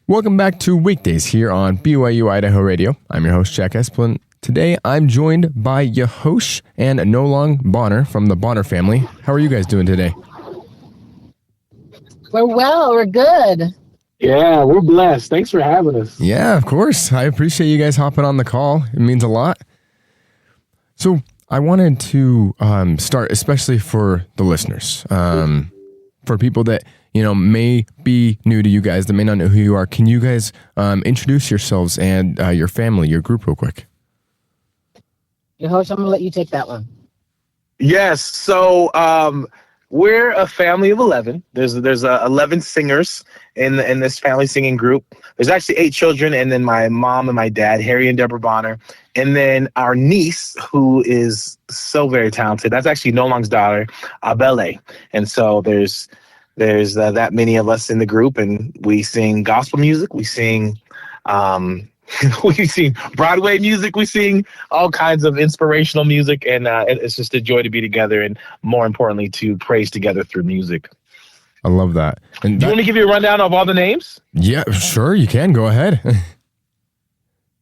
Welcome back to Weekdays here on BYU-Idaho Radio. I'm your host, Jack Esplin. Today, I'm joined by Yehosh and Nolong Bonner from the Bonner family. How are you guys doing today? We're well. We're good. Yeah, we're blessed. Thanks for having us. Yeah, of course. I appreciate you guys hopping on the call. It means a lot. So I wanted to start, especially for the listeners, for people that may be new to you guys, that may not know who you are. Can you guys introduce yourselves and your family, your group, real quick? Yehosh, I'm going to let you take that one. Yes. So we're a family of 11. There's 11 singers in this family singing group. There's actually 8 children, and then my mom and my dad, Harry and Deborah Bonner, and then our niece, who is so very talented. That's actually Nolong's daughter, Abele. And so there's that many of us in the group, and we sing gospel music. We sing we sing Broadway music. We sing all kinds of inspirational music, and it's just a joy to be together, and more importantly, to praise together through music. I love that. And do you want to give you a rundown of all the names? Yeah, sure. You can. Go ahead.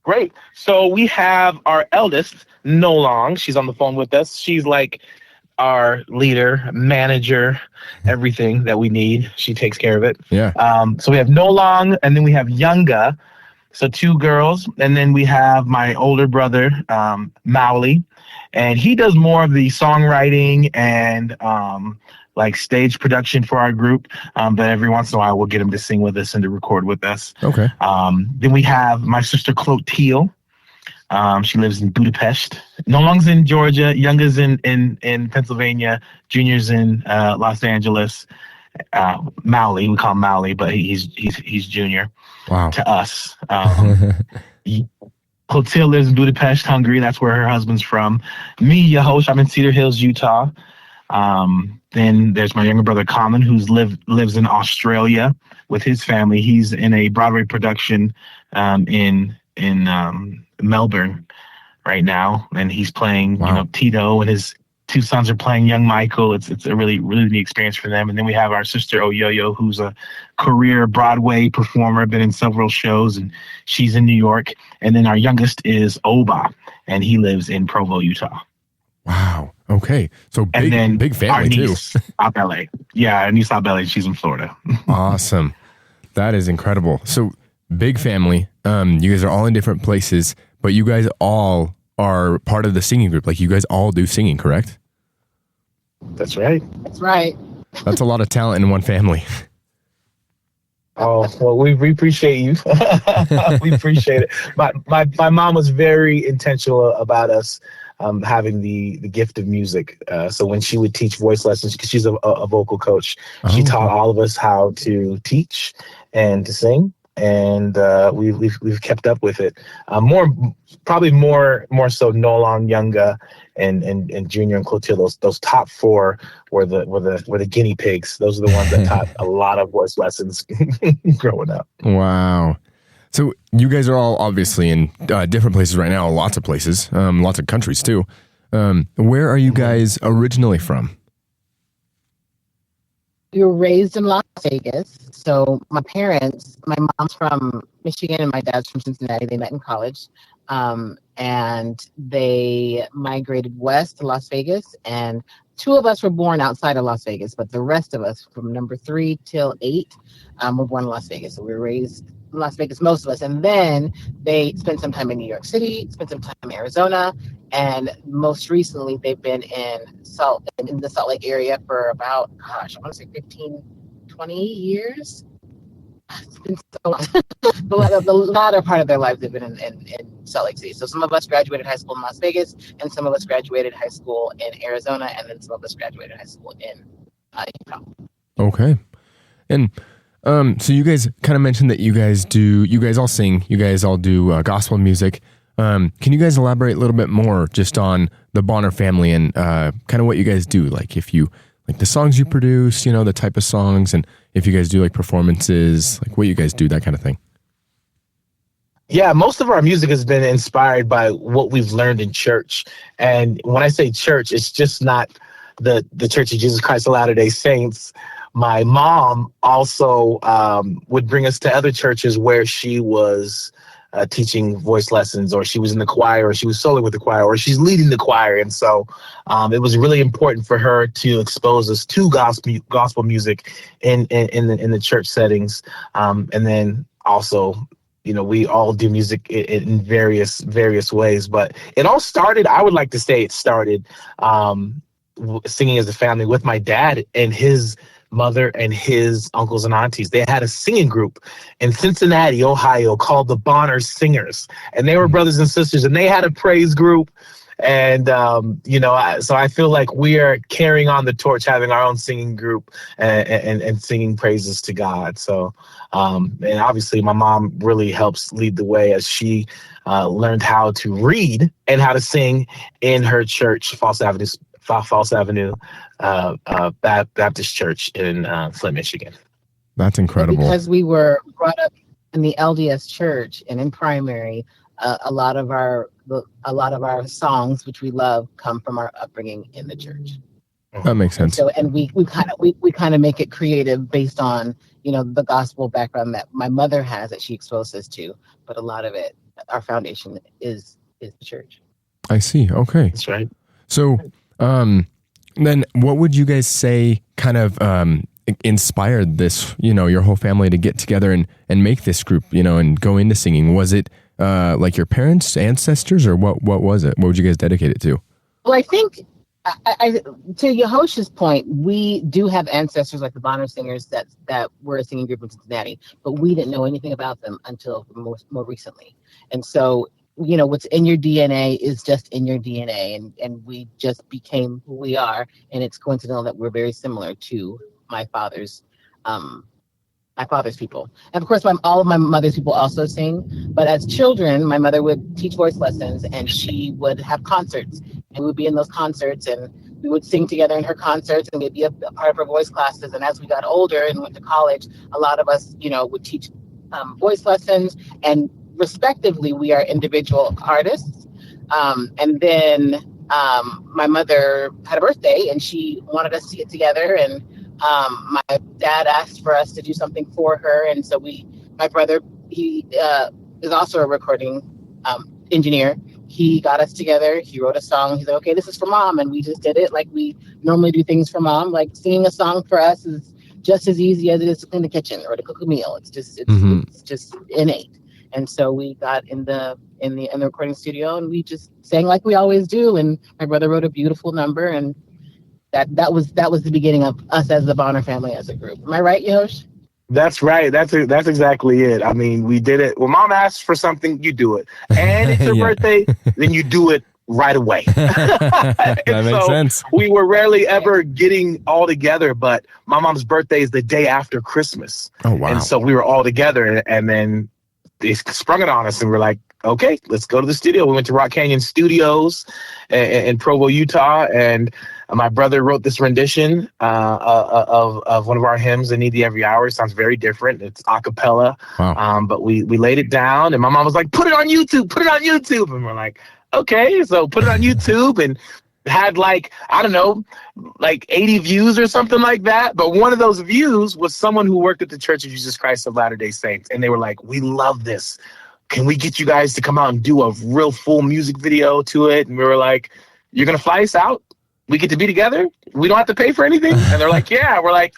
Great. So we have our eldest, Nolong. She's on the phone with us. She's like our leader, manager, everything that we need. She takes care of it. Yeah. So we have Nolong, and then we have Yunga. So 2 girls. And then we have my older brother, Mauli, and he does more of the songwriting and like stage production for our group. But every once in a while, we'll get him to sing with us and to record with us. Okay. Then we have my sister, Clotilde. She lives in Budapest. Nolong's in Georgia. Younga's in Pennsylvania. Junior's in Los Angeles. Mauli, we call him Mauli, but he's Junior. Wow. To us. Clotilde lives in Budapest, Hungary. That's where her husband's from. Me, Yehosh, I'm in Cedar Hills, Utah. Then there's my younger brother, Common, who lives in Australia with his family. He's in a Broadway production in Melbourne right now, and he's playing, Tito, and his 2 sons are playing young Michael. It's a really, really neat experience for them. And then we have our sister Oyoyo, who's a career Broadway performer, been in several shows, and she's in New York. And then our youngest is Oba, and he lives in Provo, Utah. Wow. Okay. So big family our niece, too. Abele. Yeah, our niece Abele, she's in Florida. Awesome. That is incredible. So big family. You guys are all in different places, but you guys all are part of the singing group. Like, you guys all do singing, correct? That's right. That's right. That's a lot of talent in one family. Oh, well, we appreciate you. We appreciate it. My mom was very intentional about us having the gift of music. So when she would teach voice lessons, because she's a vocal coach, she taught all of us how to teach and to sing. And we've kept up with it. Probably more so Nolong, Yunga, and Junior and Clotilde. Those top 4 were the guinea pigs. Those are the ones that taught a lot of voice lessons growing up. Wow. So you guys are all obviously in different places right now. Lots of places, lots of countries too. Where are you guys originally from? We were raised in Las Vegas. So my mom's from Michigan and my dad's from Cincinnati. They met in college. And they migrated west to Las Vegas. And 2 of us were born outside of Las Vegas, but the rest of us, from number 3 till 8, were born in Las Vegas. So we were raised in Las Vegas, most of us. And then they spent some time in New York City, spent some time in Arizona, and most recently they've been in the Salt Lake area for about, I want to say 15, 20 years. It's been so long. The latter part of their lives they've been in Salt Lake City. So some of us graduated high school in Las Vegas, and some of us graduated high school in Arizona, and then some of us graduated high school in Utah. Okay. And so you guys kind of mentioned that you guys all sing, you guys all do gospel music. Can you guys elaborate a little bit more just on the Bonner family and kind of what you guys do? Like, if you like the songs you produce, the type of songs, and if you guys do like performances, like what you guys do, that kind of thing. Yeah, most of our music has been inspired by what we've learned in church. And when I say church, it's just not the Church of Jesus Christ of Latter-day Saints my mom also would bring us to other churches where she was teaching voice lessons, or she was in the choir, or she was soloing with the choir, or she's leading the choir. And so it was really important for her to expose us to gospel music in the church settings. And then also, we all do music in various ways, but it all started, I would like to say it started singing as a family with my dad and his mother and his uncles and aunties. They had a singing group in Cincinnati, Ohio, called the Bonner Singers, and they were brothers and sisters, and they had a praise group. And so I feel like we are carrying on the torch, having our own singing group and singing praises to God. So and obviously my mom really helps lead the way as she learned how to read and how to sing in her church, Falls Avenue Baptist Church in Flint, Michigan. That's incredible. Because we were brought up in the LDS church and in primary, a lot of our songs, which we love, come from our upbringing in the church. That makes sense. So, and we kind of make it creative based on the gospel background that my mother has that she exposed us to, but a lot of it, our foundation is the church. I see. Okay, that's right. So, then what would you guys say kind of inspired this, your whole family to get together and make this group, and go into singing? Was it like your parents, ancestors, or what was it? What would you guys dedicate it to? Well, I think to Yahosha's point, we do have ancestors like the Bonner Singers that were a singing group in Cincinnati, but we didn't know anything about them until more recently. And so, what's in your DNA is just in your DNA, and we just became who we are. And it's coincidental that we're very similar to my father's people. And of course, all of my mother's people also sing. But as children, my mother would teach voice lessons, and she would have concerts, and we would be in those concerts, and we would sing together in her concerts, and we'd be a part of her voice classes. And as we got older and went to college, a lot of us, would teach voice lessons, and respectively, we are individual artists. And then my mother had a birthday, and she wanted us to get together, and my dad asked for us to do something for her. And so my brother, he is also a recording engineer. He got us together. He wrote a song. He's like, okay, this is for mom. And we just did it like we normally do things for mom. Like singing a song for us is just as easy as it is to clean the kitchen or to cook a meal. It's just innate. And so we got in the recording studio, and we just sang like we always do. And my brother wrote a beautiful number, and that was the beginning of us as the Bonner family as a group. Am I right, Yosh? That's right. That's exactly it. I mean, we did it. When mom asks for something, you do it. And it's her birthday, then you do it right away. That makes sense. We were rarely ever getting all together, but my mom's birthday is the day after Christmas. Oh, wow. And so we were all together, and then they sprung it on us, and we're like, okay, let's go to the studio. We went to Rock Canyon Studios in Provo, Utah, and my brother wrote this rendition of one of our hymns, "I Need Thee Every Hour." It sounds very different. It's a cappella. Wow. But we laid it down, and my mom was like, put it on YouTube. And we're like, okay. So put it on YouTube, and had like 80 views or something like that. But one of those views was someone who worked at the Church of Jesus Christ of Latter-day Saints. And they were like, we love this. Can we get you guys to come out and do a real full music video to it? And we were like, you're going to fly us out? We get to be together? We don't have to pay for anything? And they're like, yeah. We're like,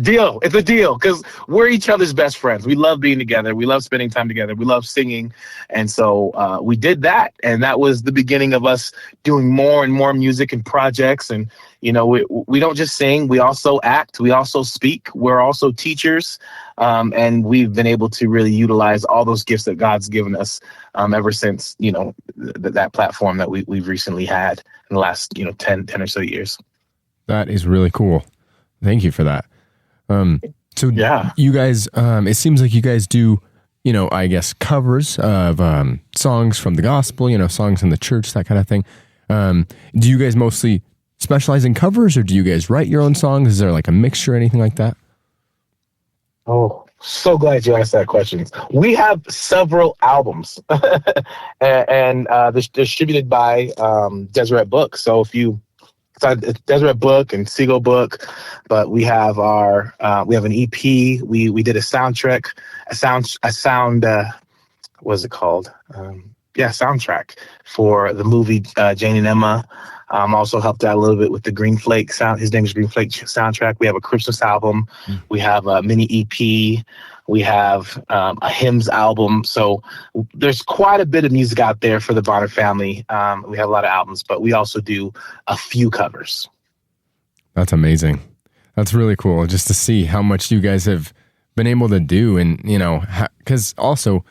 deal. It's a deal, because we're each other's best friends. We love being together. We love spending time together. We love singing. And so we did that. And that was the beginning of us doing more and more music and projects. And, we don't just sing. We also act. We also speak. We're also teachers. And we've been able to really utilize all those gifts that God's given us ever since, that platform that we've recently had in the last, 10 or so years. That is really cool. Thank you for that. So yeah, you guys, it seems like you guys do, I guess covers of songs from the gospel, songs in the church, that kind of thing. Do you guys mostly specialize in covers, or do you guys write your own songs? Is there like a mixture or anything like that? Oh, so glad you asked that question. We have several albums and they're distributed by Deseret Books. So if you it's Deseret Book and Seagull Book, but we have we have an EP. We did a soundtrack, what's it called? Soundtrack for the movie Jane and Emma. Also helped out a little bit with the Green Flake sound. His name is Green Flake soundtrack. We have a Christmas album. We have a mini EP. We have a hymns album. So there's quite a bit of music out there for the Bonner family. We have a lot of albums, but we also do a few covers. That's amazing. That's really cool just to see how much you guys have been able to do. And, because also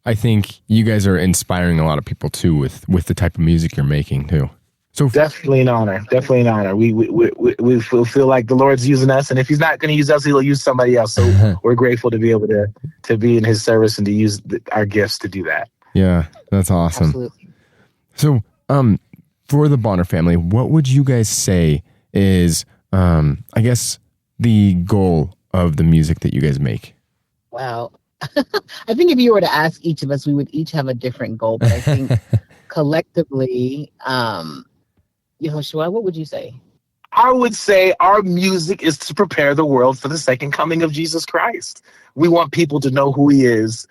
I think you guys are inspiring a lot of people too with the type of music you're making too. So definitely an honor. We feel like the Lord's using us, and if He's not going to use us, He'll use somebody else. So we're grateful to be able to be in His service and to use our gifts to do that. Yeah, that's awesome. Absolutely. So, for the Bonner family, what would you guys say is, I guess, the goal of the music that you guys make? Wow. I think if you were to ask each of us, we would each have a different goal. But I think collectively, Yehoshua, what would you say? I would say our music is to prepare the world for the second coming of Jesus Christ. We want people to know who He is.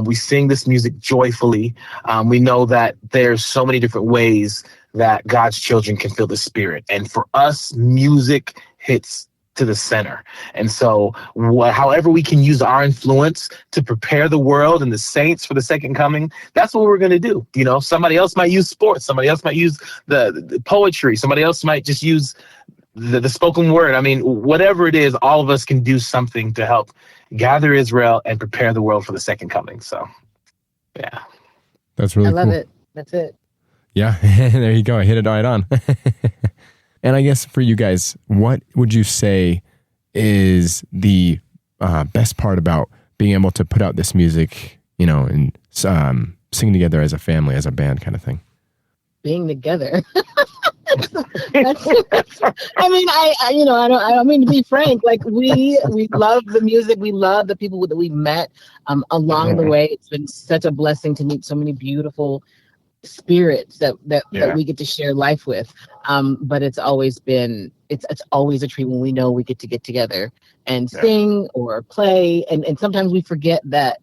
We sing this music joyfully. We know that there's so many different ways that God's children can feel the Spirit. And for us, music hits to the center. And so however we can use our influence to prepare the world and the saints for the second coming, that's what we're going to do. Somebody else might use sports. Somebody else might use the poetry. Somebody else might just use the spoken word. I mean, whatever it is, all of us can do something to help gather Israel and prepare the world for the second coming. So, yeah. That's really cool. I love it. That's it. Yeah, there you go. I hit it right on. And I guess for you guys, what would you say is the best part about being able to put out this music, and sing together as a family, as a band kind of thing? Being together. I mean, I don't mean to be frank. Like we love the music. We love the people that we met along the way. It's been such a blessing to meet so many beautiful spirits that we get to share life with. But it's always been, it's always a treat when we know we get together and sing or play. And sometimes we forget that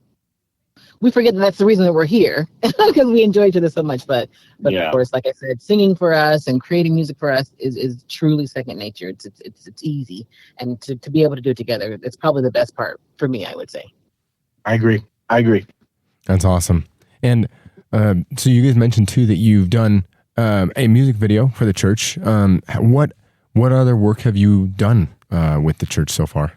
that's the reason that we're here because we enjoy each other so much. But of course, like I said, singing for us and creating music for us is truly second nature. It's easy. And to be able to do it together, it's probably the best part for me, I would say. I agree. That's awesome. And so you guys mentioned too that you've done a music video for the church. What other work have you done with the church so far?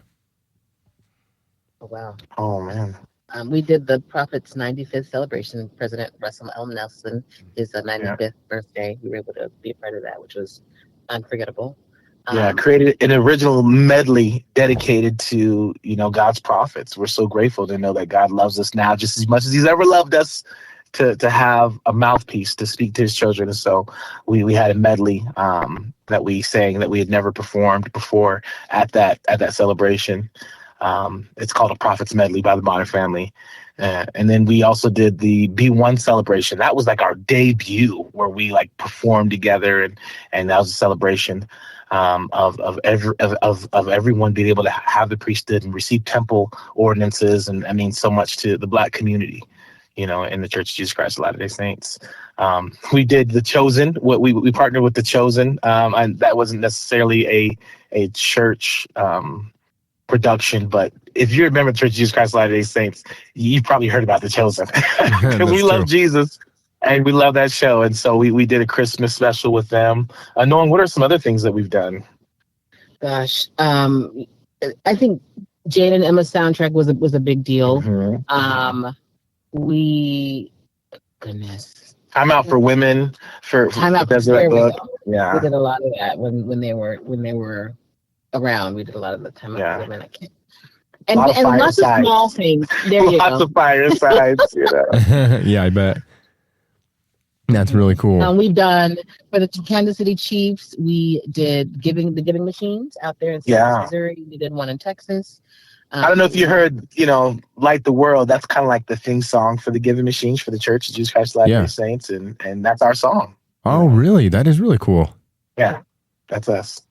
Oh, wow. Oh, man. We did the Prophet's 95th celebration. President Russell L. Nelson, his 95th birthday. We were able to be a part of that, which was unforgettable. Created an original medley dedicated to, God's prophets. We're so grateful to know that God loves us now just as much as He's ever loved us, to have a mouthpiece to speak to His children. And so we had a medley that we sang that we had never performed before at that celebration. It's called a Prophet's Medley by the Bonner family. And then we also did the B1 celebration. That was like our debut where we performed together, and that was a celebration of everyone being able to have the priesthood and receive temple ordinances, and I mean so much to the Black community, in the Church of Jesus Christ of Latter-day Saints. We did The Chosen. We partnered with The Chosen, and that wasn't necessarily a church production, but if you remember Church of Jesus Christ of Latter-day Saints, you probably heard about The Chosen. We love Jesus, and we love that show, and so we did a Christmas special with them. Noam, what are some other things that we've done? Gosh, I think Jane and Emma's soundtrack was a big deal. Mm-hmm. Goodness. Time Out for Women for Deseret Book. Yeah, we did a lot of that when they were around. We did a lot of the Time Out for Women. And lots of small things. There you go. Lots of firesides. Yeah, I bet. That's really cool. We've done for the Kansas City Chiefs. We did the giving machines out there in Missouri. We did one in Texas. I don't know if you heard, Light the World. That's kind of like the theme song for the giving machines for the Church of Jesus Christ of Latter-day Saints, and that's our song. Oh, really? That is really cool. Yeah. That's us.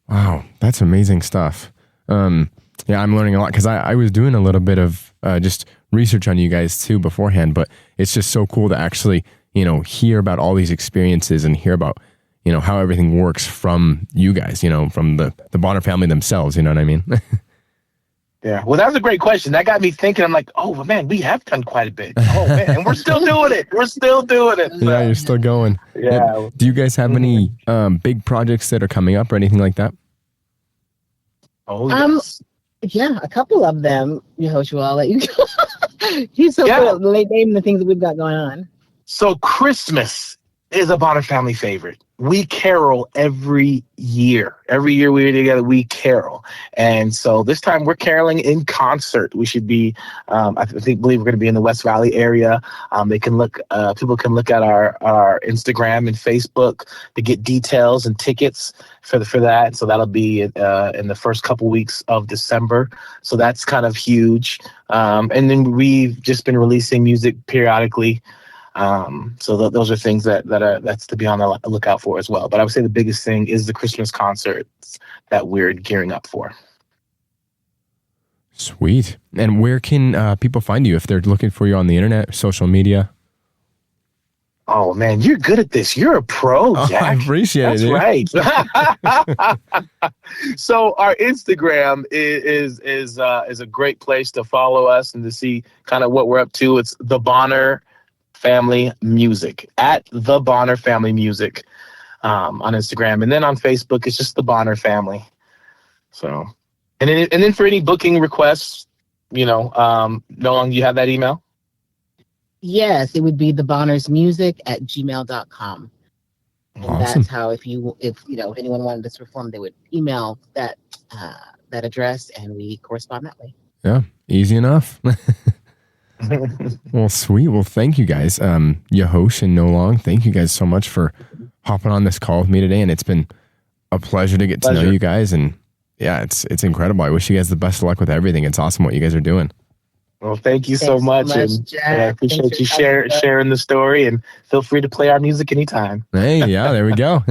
Wow, that's amazing stuff. Yeah, I'm learning a lot because I was doing a little bit of just research on you guys too beforehand, but it's just so cool to actually, hear about all these experiences and hear about, how everything works from you guys, from the Bonner family themselves, you know what I mean? Yeah. Well, that was a great question. That got me thinking. I'm like, oh, man, we have done quite a bit. Oh, man. And we're still doing it. We're still doing it. So. Yeah, you're still going. Yeah. Do you guys have any big projects that are coming up or anything like that? Oh, yes. Yeah, a couple of them. Yehoshua, I'll let you go. He's so good. Late name the things that we've got going on. So Christmas is a Bonner family favorite. We carol every year. Every year we're together, we carol. And so this time we're caroling in concert. We should be, believe we're going to be in the West Valley area. People can look at our Instagram and Facebook to get details and tickets for that. So that'll be in the first couple weeks of December. So that's kind of huge. And then we've just been releasing music periodically. So those are things that's to be on the lookout for as well. But I would say the biggest thing is the Christmas concerts that we're gearing up for. Sweet. And where can people find you if they're looking for you on the internet, social media? Oh man, you're good at this. You're a pro, Jack. I appreciate it. That's right. So our Instagram is a great place to follow us and to see kind of what we're up to. It's the Bonner Family Music, at the Bonner Family Music on Instagram, and then on Facebook it's just the Bonner Family. So, and then for any booking requests, Nolan, you have that email? Yes, it would be thebonnersmusic@gmail.com. And Awesome. that's how if anyone wanted us to perform, they would email that address and we correspond that way. Yeah, easy enough. Well, sweet. Well, thank you guys. Yehosh and Nolong, thank you guys so much for hopping on this call with me today. And it's been a pleasure to get to know you guys. And yeah, it's incredible. I wish you guys the best of luck with everything. It's awesome what you guys are doing. Well, thank you so much. And I appreciate you sharing the story, and feel free to play our music anytime. Hey, yeah, there we go.